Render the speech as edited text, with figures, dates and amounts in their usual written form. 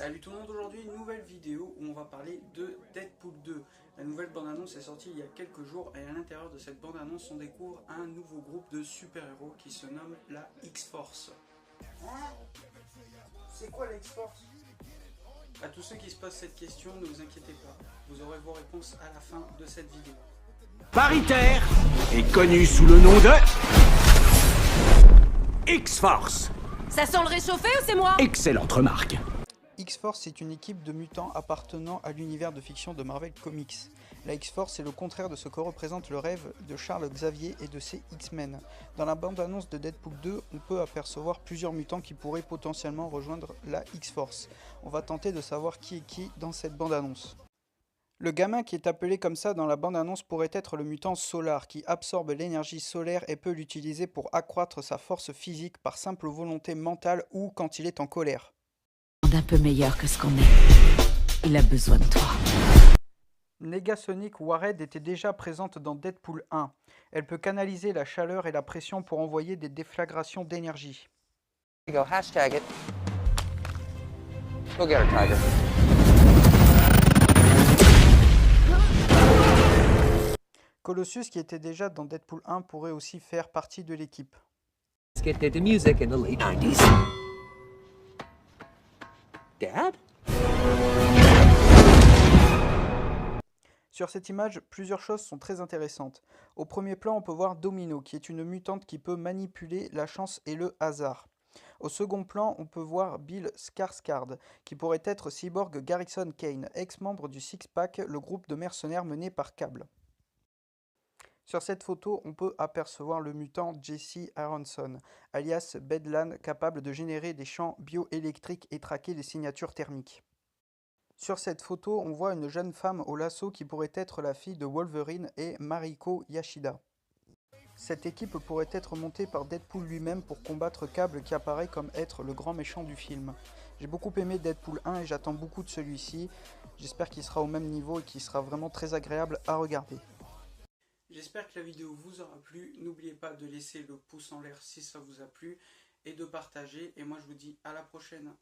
Salut tout le monde, aujourd'hui une nouvelle vidéo où on va parler de Deadpool 2. La nouvelle bande-annonce est sortie il y a quelques jours et à l'intérieur de cette bande-annonce on découvre un nouveau groupe de super-héros qui se nomme la X-Force. C'est quoi la X-Force? À tous ceux qui se posent cette question, ne vous inquiétez pas, vous aurez vos réponses à la fin de cette vidéo. Paritaire est connu sous le nom de X-Force. Ça sent le réchauffé ou c'est moi? Excellente remarque. X-Force est une équipe de mutants appartenant à l'univers de fiction de Marvel Comics. La X-Force est le contraire de ce que représente le rêve de Charles Xavier et de ses X-Men. Dans la bande-annonce de Deadpool 2, on peut apercevoir plusieurs mutants qui pourraient potentiellement rejoindre la X-Force. On va tenter de savoir qui est qui dans cette bande-annonce. Le gamin qui est appelé comme ça dans la bande-annonce pourrait être le mutant Solar, qui absorbe l'énergie solaire et peut l'utiliser pour accroître sa force physique par simple volonté mentale ou quand il est en colère. Un peu meilleur que ce qu'on est. Il a besoin de toi. Negasonic Warhead était déjà présente dans Deadpool 1. Elle peut canaliser la chaleur et la pression pour envoyer des déflagrations d'énergie. Go hashtag it. Go get her, Tiger. Colossus, qui était déjà dans Deadpool 1, pourrait aussi faire partie de l'équipe. Let's get into music in the late 90s. Dad? Sur cette image, plusieurs choses sont très intéressantes. Au premier plan, on peut voir Domino, qui est une mutante qui peut manipuler la chance et le hasard. Au second plan, on peut voir Bill Skarsgård, qui pourrait être Cyborg Garrison Kane, ex-membre du Six Pack, le groupe de mercenaires mené par Cable. Sur cette photo, on peut apercevoir le mutant Jesse Aronson, alias Bedlan, capable de générer des champs bioélectriques et traquer les signatures thermiques. Sur cette photo, on voit une jeune femme au lasso qui pourrait être la fille de Wolverine et Mariko Yashida. Cette équipe pourrait être montée par Deadpool lui-même pour combattre Cable qui apparaît comme être le grand méchant du film. J'ai beaucoup aimé Deadpool 1 et j'attends beaucoup de celui-ci. J'espère qu'il sera au même niveau et qu'il sera vraiment très agréable à regarder. J'espère que la vidéo vous aura plu. N'oubliez pas de laisser le pouce en l'air si ça vous a plu et de partager. Et moi je vous dis à la prochaine.